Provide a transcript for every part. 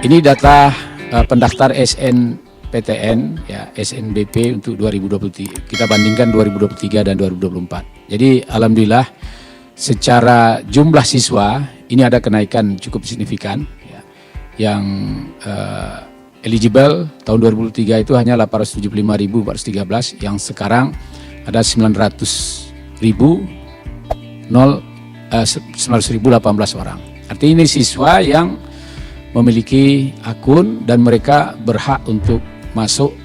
Ini data pendaftar SNPTN ya, SNBP untuk 2023. Kita bandingkan 2023 dan 2024. Jadi alhamdulillah secara jumlah siswa ini ada kenaikan cukup signifikan ya. Yang eligible tahun 2003 itu hanya 875.413, yang sekarang ada 900.018 orang. Artinya ini siswa yang memiliki akun dan mereka berhak untuk masuk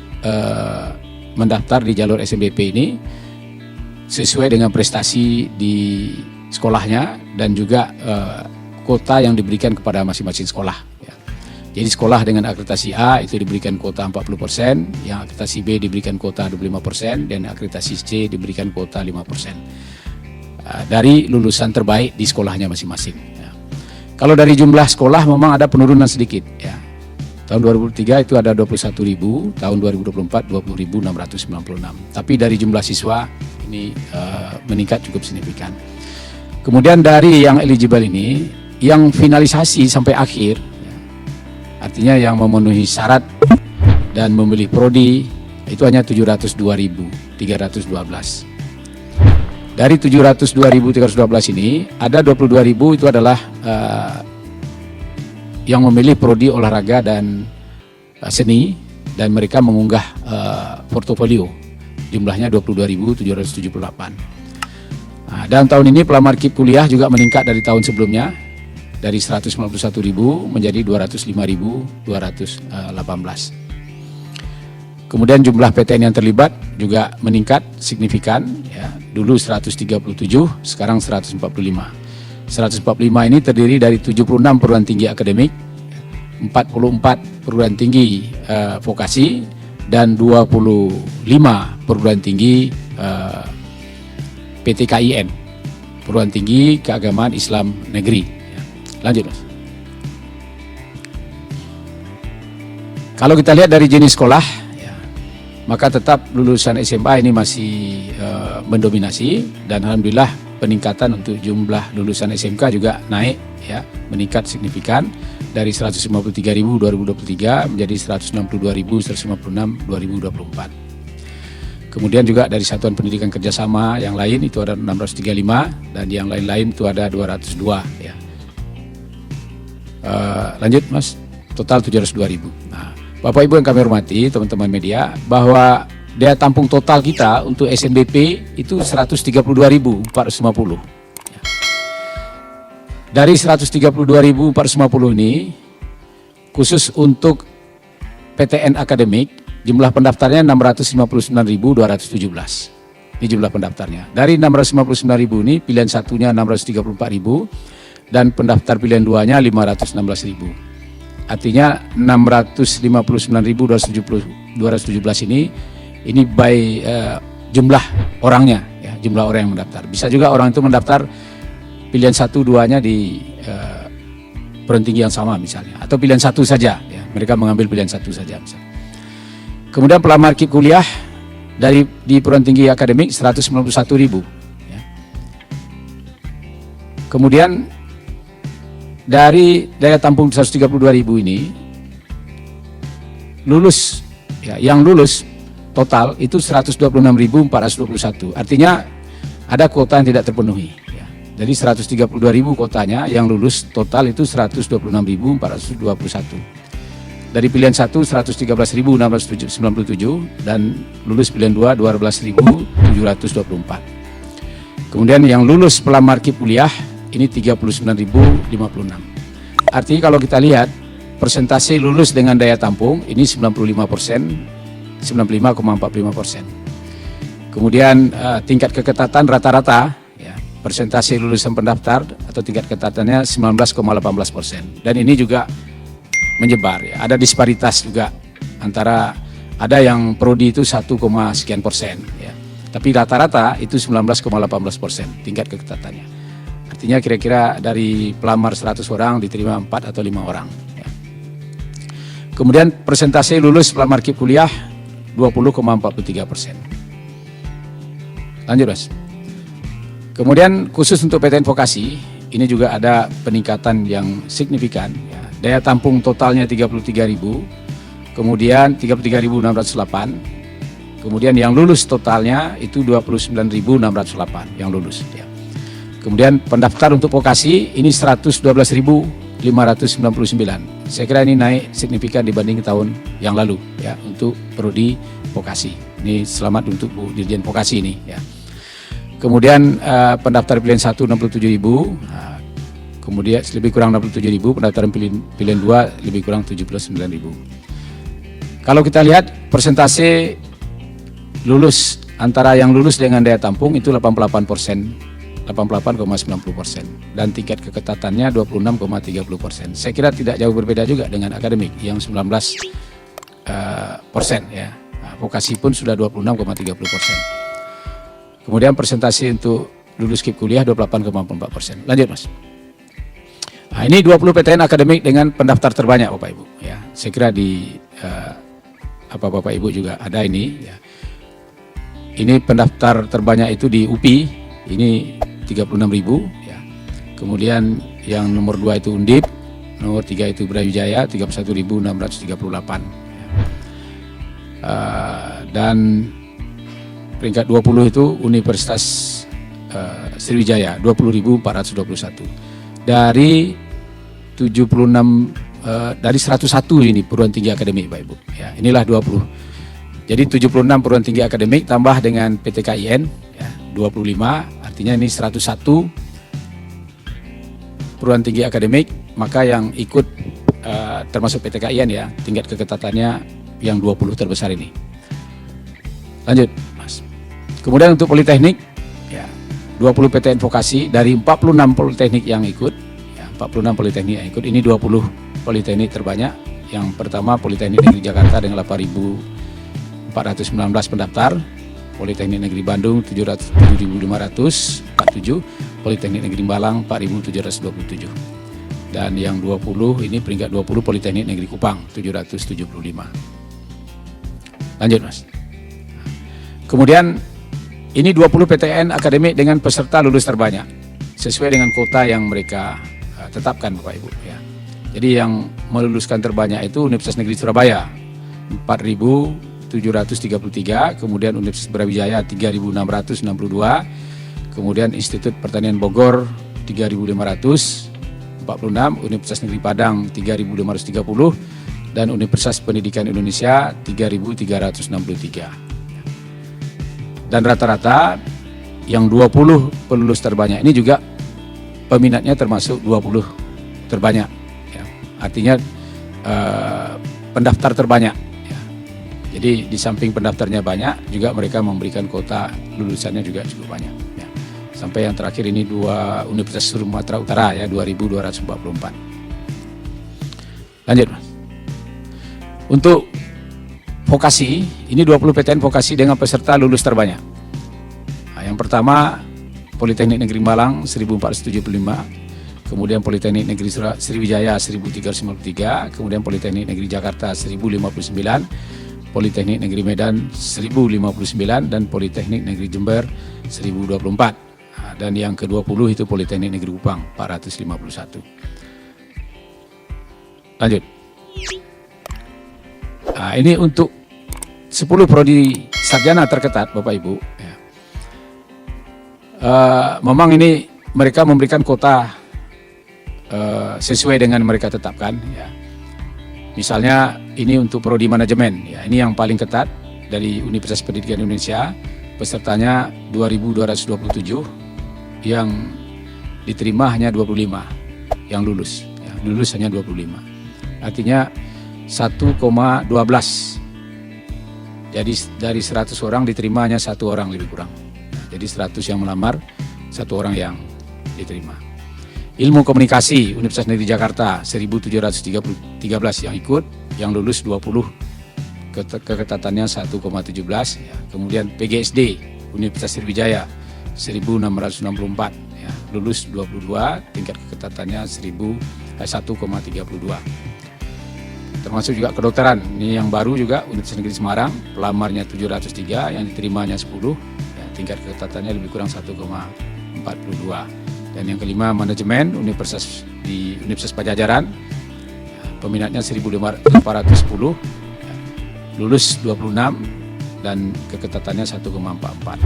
mendaftar di jalur SNBP ini sesuai dengan prestasi di sekolahnya dan juga kuota yang diberikan kepada masing-masing sekolah. Ya. Jadi sekolah dengan akreditasi A itu diberikan kuota 40%, yang akreditasi B diberikan kuota 25%, dan akreditasi C diberikan kuota 5%. Dari lulusan terbaik di sekolahnya masing-masing. Ya. Kalau dari jumlah sekolah memang ada penurunan sedikit. Ya. Tahun 2003 itu ada 21.000, tahun 2024 20.696. Tapi dari jumlah siswa ini meningkat cukup signifikan. Kemudian dari yang eligible ini, yang finalisasi sampai akhir, ya, artinya yang memenuhi syarat dan memilih prodi itu hanya 702.312. Dari 702.312 ini, ada 22.000 itu adalah yang memilih prodi olahraga dan seni, dan mereka mengunggah portofolio. Jumlahnya 22.778. Nah, dan tahun ini pelamar KIP kuliah juga meningkat dari tahun sebelumnya, dari 191.000 menjadi 205.218. Kemudian jumlah PTN yang terlibat juga meningkat signifikan, ya. Dulu 137, sekarang 145. 145 ini terdiri dari 76 perguruan tinggi akademik, 44 perguruan tinggi vokasi, dan 25 perguruan tinggi PTKIN, perguruan tinggi keagamaan Islam negeri. Ya. Lanjut, Mas. Kalau kita lihat dari jenis sekolah, maka tetap lulusan SMA ini masih mendominasi, dan alhamdulillah peningkatan untuk jumlah lulusan SMK juga naik, ya, meningkat signifikan dari 153.000 2023 menjadi 162.156 2024. Kemudian juga dari Satuan Pendidikan Kerjasama yang lain itu ada 635, dan yang lain-lain itu ada 202, ya. Lanjut, Mas. Total 702.000. Nah, Bapak Ibu yang kami hormati, teman-teman media, bahwa daya tampung total kita untuk SNBP itu 132.450. Dari 132.450 ini, khusus untuk PTN akademik, jumlah pendaftarnya 659.217. Ini jumlah pendaftarnya. Dari 659.000 ini, pilihan satunya 634.000, dan pendaftar pilihan duanya 516.000. Artinya 659.217 ini by jumlah orangnya, ya, jumlah orang yang mendaftar. Bisa juga orang itu mendaftar pilihan 1-2-nya di perguruan tinggi yang sama misalnya, atau pilihan 1 saja, ya, mereka mengambil pilihan 1 saja misalnya. Kemudian pelamar KIP kuliah di perguruan tinggi akademik 191.000. Ya. Kemudian dari daya tampung 132.000 ini lulus, ya, yang lulus total itu 126.421. Artinya ada kuota yang tidak terpenuhi, ya. Jadi 132.000 kotanya, yang lulus total itu 126.421. Dari pilihan 1 113.697, dan lulus pilihan 2 12.724. Kemudian yang lulus pelamar KIP kuliah ini 39.056. Artinya kalau kita lihat persentase lulus dengan daya tampung ini 95%, 95,45%. Kemudian tingkat keketatan rata-rata, ya, persentase lulusan pendaftar atau tingkat keketatannya 19,18%. Dan ini juga menyebar, ya. Ada disparitas juga antara, ada yang prodi itu 1, sekian persen, ya. Tapi rata-rata itu 19,18% tingkat keketatannya. Artinya kira-kira dari pelamar 100 orang diterima 4 atau 5 orang. Ya. Kemudian persentase lulus pelamar KIP kuliah 20,43%. Lanjut, Mas. Kemudian khusus untuk PTN vokasi, ini juga ada peningkatan yang signifikan, ya. daya tampung totalnya 33.000, kemudian 33.608, kemudian yang lulus totalnya itu 29.608 yang lulus ya. Kemudian pendaftar untuk vokasi ini 112.599. Saya kira ini naik signifikan dibanding tahun yang lalu ya untuk prodi vokasi. Ini selamat untuk Bu Dirjen Vokasi ini ya. Kemudian pendaftar pilihan 1 67.000, kemudian lebih kurang 67.000, pendaftaran pilihan 2 lebih kurang 79.000. Kalau kita lihat persentase lulus antara yang lulus dengan daya tampung itu 88%, 88,90%, dan tingkat keketatannya 26,30%. Saya kira tidak jauh berbeda juga dengan akademik yang 19% ya. Nah, vokasi pun sudah 26,30%. Kemudian persentase untuk lulus KIP kuliah 28,4%. Lanjut Mas. Nah, ini 20 PTN akademik dengan pendaftar terbanyak Bapak Ibu ya. Saya kira di Bapak Ibu juga ada ini ya. Ini pendaftar terbanyak itu di UPI, ini 36.000 ya. Kemudian yang nomor 2 itu Undip, nomor 3 itu Brawijaya 31.638 ya. Dan peringkat 20 itu Universitas Sriwijaya 20.421. Dari 76 dari 101 ini perguruan tinggi akademik Pak Ibu ya. Inilah 20. Jadi 76 perguruan tinggi akademik tambah dengan PTKIN ya, 25, artinya ini 101 perguruan tinggi akademik, maka yang ikut termasuk PTKIN ya, tingkat keketatannya yang 20 terbesar ini. Lanjut Mas. Kemudian untuk politeknik ya, 20 PTN vokasi dari 46 politeknik yang ikut ya, 46 politeknik yang ikut, ini 20 politeknik terbanyak. Yang pertama Politeknik Negeri Jakarta dengan 8.419 pendaftar, Politeknik Negeri Bandung 7.547, Politeknik Negeri Malang 4.727. Dan yang 20 ini peringkat 20 Politeknik Negeri Kupang 775. Lanjut Mas. Kemudian ini 20 PTN akademik dengan peserta lulus terbanyak sesuai dengan kuota yang mereka tetapkan Bapak Ibu ya. Jadi yang meluluskan terbanyak itu Universitas Negeri Surabaya 4.733, kemudian Universitas Brawijaya 3.662, kemudian Institut Pertanian Bogor 3.546, Universitas Negeri Padang 3.530, dan Universitas Pendidikan Indonesia 3.363. Dan rata-rata yang 20 pelulus terbanyak ini juga peminatnya termasuk 20 terbanyak ya. Artinya pendaftar terbanyak ya. Jadi di samping pendaftarnya banyak, juga mereka memberikan kuota lulusannya juga cukup banyak ya. Sampai yang terakhir ini 2 Universitas Sumatera Utara ya, 2.244. Lanjut Mas. Untuk vokasi, ini 20 PTN vokasi dengan peserta lulus terbanyak. Nah, yang pertama Politeknik Negeri Malang 1.475, kemudian Politeknik Negeri Sriwijaya 1.353, kemudian Politeknik Negeri Jakarta 1.059, Politeknik Negeri Medan 1.059, dan Politeknik Negeri Jember 1.024. Nah, dan yang ke-20 itu Politeknik Negeri Kupang 451. Lanjut. Nah, ini untuk 10 prodi sarjana terketat Bapak Ibu ya. Memang ini mereka memberikan kuota sesuai dengan mereka tetapkan ya. Misalnya ini untuk prodi manajemen ya, ini yang paling ketat dari Universitas Pendidikan Indonesia, pesertanya 2.227, yang diterima hanya 25 yang lulus ya, lulus hanya 25. Artinya 1,12. Jadi dari 100 orang diterima hanya 1 orang lebih kurang. Nah, jadi 100 yang melamar, 1 orang yang diterima. Ilmu komunikasi Universitas Negeri Jakarta 1.713 yang ikut, yang lulus 20, keketatannya 1,17 ya. Kemudian PGSD Universitas Sriwijaya 1.664 ya, lulus 22, tingkat keketatannya 1,32. Termasuk juga kedokteran, ini yang baru juga Universitas Negeri Semarang, pelamarnya 703, yang diterimanya 10 ya, tingkat keketatannya lebih kurang 1,42. Dan yang kelima manajemen Universitas Pajajaran peminatnya 1.810, ya, lulus 26 dan keketatannya 1,44.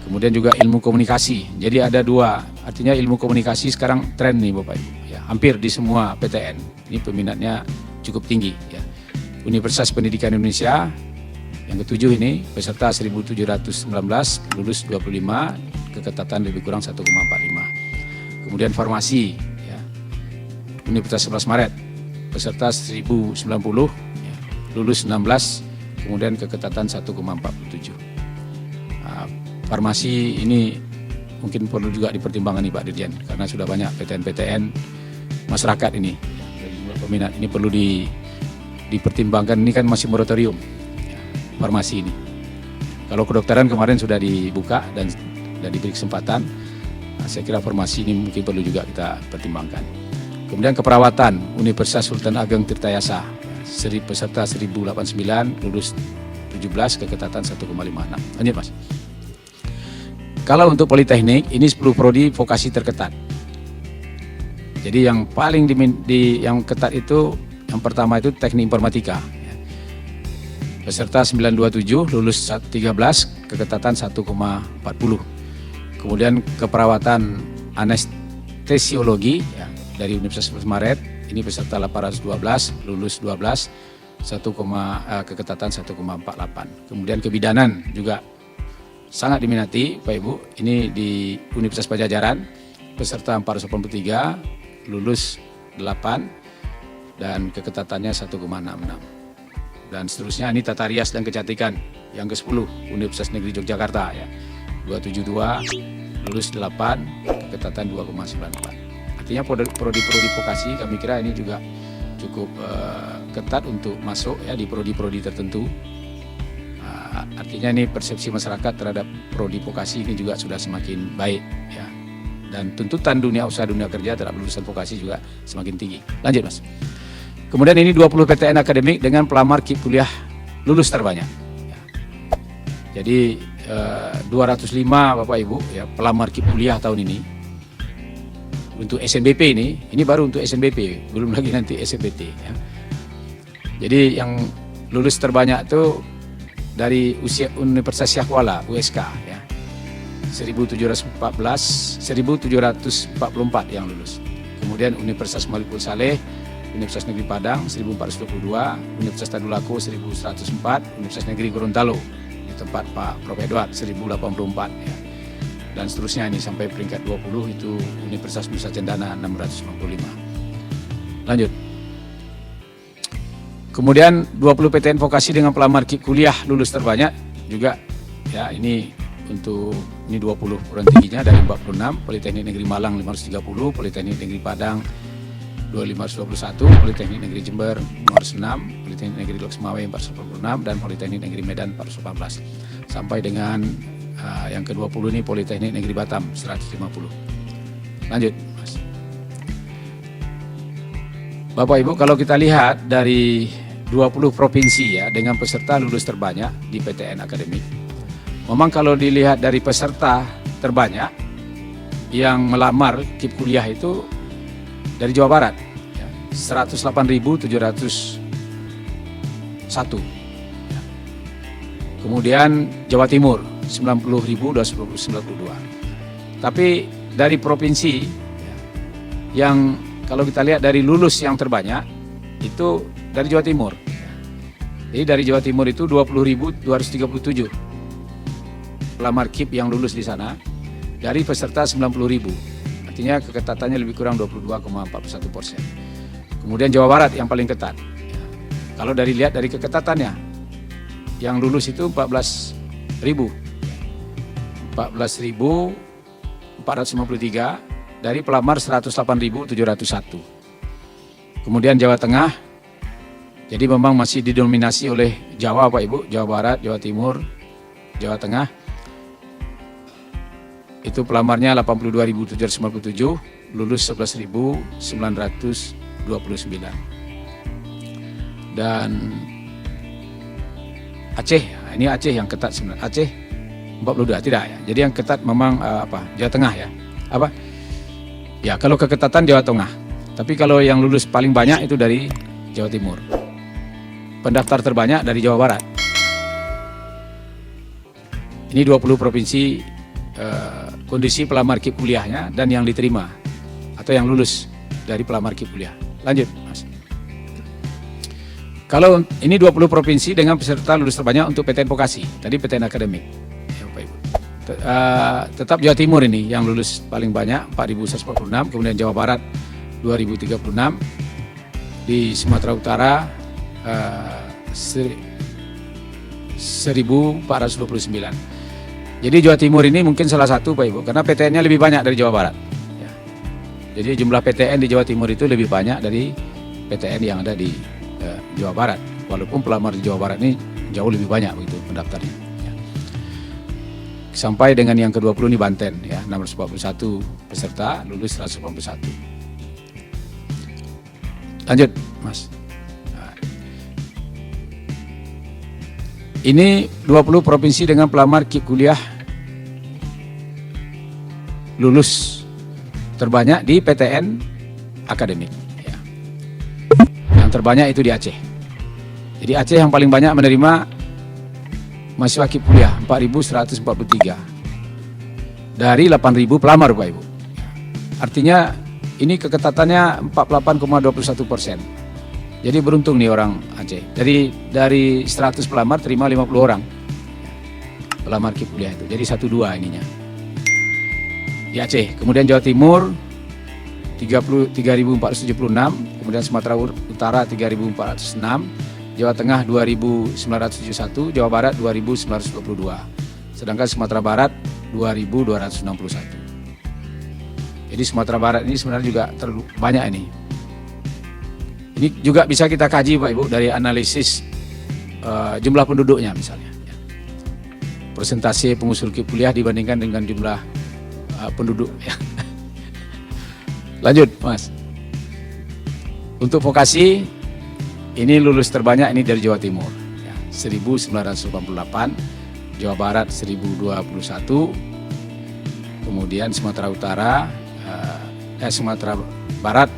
Kemudian juga ilmu komunikasi. Jadi ada dua, artinya ilmu komunikasi sekarang tren nih Bapak Ibu. Ya, hampir di semua PTN. Ini peminatnya cukup tinggi. Ya. Universitas Pendidikan Indonesia yang ketujuh ini peserta 1.719, lulus 25, keketatan lebih kurang 1,45. Kemudian farmasi, ya, Universitas 11 Maret peserta 1.090, ya, lulus 16, kemudian keketatan 1,47. Farmasi ini mungkin perlu juga dipertimbangkan nih Pak Dirjen, karena sudah banyak PTN-PTN masyarakat ini. Peminat ini perlu dipertimbangkan, ini kan masih moratorium ya, farmasi ini. Kalau kedokteran kemarin sudah dibuka dan diberi kesempatan, nah, saya kira farmasi ini mungkin perlu juga kita pertimbangkan. Kemudian keperawatan, Universitas Sultan Ageng Tirtayasa, peserta 1.089, lulus 17, keketatan 1,56. Lanjut Mas. Kalau untuk Politeknik, ini 10 prodi vokasi terketat. Jadi yang paling yang ketat itu, yang pertama itu teknik informatika. Peserta 927, lulus 13, keketatan 1,40. Kemudian keperawatan anestesiologi ya, dari Universitas 11 Maret, ini peserta 812, lulus 12, keketatan 1,48. Kemudian kebidanan juga sangat diminati Pak Ibu, ini di Universitas Pajajaran, peserta 483, lulus 8, dan keketatannya 1,66. Dan seterusnya ini tata rias dan kecantikan, yang ke-10, Universitas Negeri Yogyakarta, ya, 272, lulus 8, keketatan 2,94. Artinya prodi-prodi vokasi kami kira ini juga cukup ketat untuk masuk ya di prodi-prodi tertentu. Artinya ini persepsi masyarakat terhadap prodi vokasi ini juga sudah semakin baik ya. Dan tuntutan dunia usaha dunia kerja terhadap lulusan vokasi juga semakin tinggi. Lanjut Mas. Kemudian ini 20 PTN akademik dengan pelamar KIP kuliah lulus terbanyak. Ya. Jadi 205 Bapak Ibu ya pelamar KIP kuliah tahun ini. Untuk SNBP ini baru untuk SNBP, belum lagi nanti SNBT ya. Jadi yang lulus terbanyak itu dari Universitas Syahkuala USK ya. 1744 yang lulus. Kemudian Universitas Malikul Saleh, Universitas Negeri Padang 1422, Universitas Tadulako 1104, Universitas Negeri Gorontalo di tempat Pak Prof Edward 1084 ya. Dan seterusnya ini sampai peringkat 20 itu Universitas Nusa Cendana 655. Lanjut. Kemudian 20 PTN vokasi dengan pelamar kuliah lulus terbanyak juga ya ini untuk ini 20 perguruan tingginya dari 46, Politeknik Negeri Malang 530, Politeknik Negeri Padang 2521, Politeknik Negeri Jember 506, Politeknik Negeri Loksmawe 486 dan Politeknik Negeri Medan 418. Sampai dengan yang ke-20 ini Politeknik Negeri Batam 150. Lanjut Mas. Bapak Ibu, kalau kita lihat dari 20 provinsi ya dengan peserta lulus terbanyak di PTN akademik. Memang kalau dilihat dari peserta terbanyak yang melamar KIP kuliah itu dari Jawa Barat ya, 108.701. Kemudian Jawa Timur 90.292. Tapi dari provinsi yang kalau kita lihat dari lulus yang terbanyak itu dari Jawa Timur. Jadi dari Jawa Timur itu 20.237 pelamar KIP yang lulus di sana dari peserta 90.000. Artinya keketatannya lebih kurang 22,41%. Kemudian Jawa Barat yang paling ketat. Kalau lihat dari keketatannya yang lulus itu 14.453 dari pelamar 108.701. Kemudian Jawa Tengah, jadi memang masih didominasi oleh Jawa Pak Ibu, Jawa Barat, Jawa Timur, Jawa Tengah. Itu pelamarnya 82.797, lulus 11.929. Dan Aceh, ini Aceh yang ketat sebenarnya. Aceh 42 tidak ya. Jadi yang ketat memang Jawa Tengah ya. Ya kalau keketatan Jawa Tengah Tapi kalau yang lulus paling banyak itu dari Jawa Timur. Pendaftar terbanyak dari Jawa Barat. Ini 20 provinsi kondisi pelamar KIP kuliahnya dan yang diterima atau yang lulus dari pelamar KIP kuliah. Lanjut, Mas. Kalau ini 20 provinsi dengan peserta lulus terbanyak untuk PTN vokasi, tadi PTN akademik. Ya, Bapak Ibu. Tetap Jawa Timur ini yang lulus paling banyak 4.146, kemudian Jawa Barat 2.036, di Sumatera Utara 1.429. Jadi Jawa Timur ini mungkin salah satu Pak Ibu, karena PTN-nya lebih banyak dari Jawa Barat. Ya. Jadi jumlah PTN di Jawa Timur itu lebih banyak dari PTN yang ada di Jawa Barat. Walaupun pelamar di Jawa Barat ini jauh lebih banyak begitu pendaftarnya. Ya. Sampai dengan yang ke-20 ini Banten, ya 641 peserta, lulus 181. Lanjut, Mas. Ini 20 provinsi dengan pelamar KIP kuliah lulus terbanyak di PTN akademik. Ya. Yang terbanyak itu di Aceh. Jadi Aceh yang paling banyak menerima mahasiswa KIP kuliah 4.143 dari 8.000 pelamar, Pak Ibu. Artinya ini keketatannya 48,21%. Jadi beruntung nih orang Aceh. Dari 100 pelamar terima 50 orang pelamar KIP kuliah itu. Jadi 1-2 ininya di Aceh. Kemudian Jawa Timur 3.476, kemudian Sumatera Utara 3.406, Jawa Tengah 2.971, Jawa Barat 2.922, sedangkan Sumatera Barat 2.261. Jadi Sumatera Barat ini sebenarnya juga terlalu banyak ini. Ini juga bisa kita kaji Pak Ibu dari analisis jumlah penduduknya misalnya. Persentase pengusul KIP kuliah dibandingkan dengan jumlah penduduk. Lanjut Mas. Untuk vokasi ini lulus terbanyak ini dari Jawa Timur. 1988, Jawa Barat 1021, kemudian Sumatera Utara, Sumatera Barat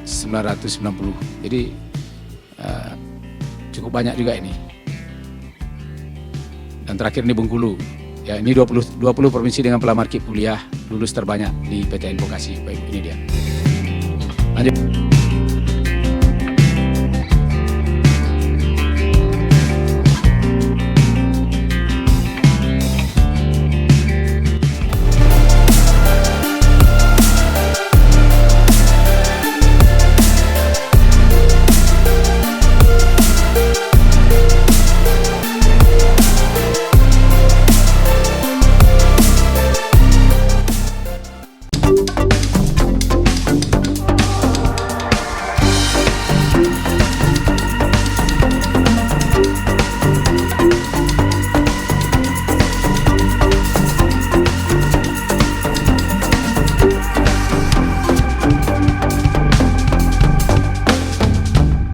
990. Jadi cukup banyak juga ini. Dan terakhir ini Bengkulu. Ya, ini 20 provinsi dengan pelamar KIP kuliah lulus terbanyak di PTN vokasi. Baik, ini dia. Lanjut.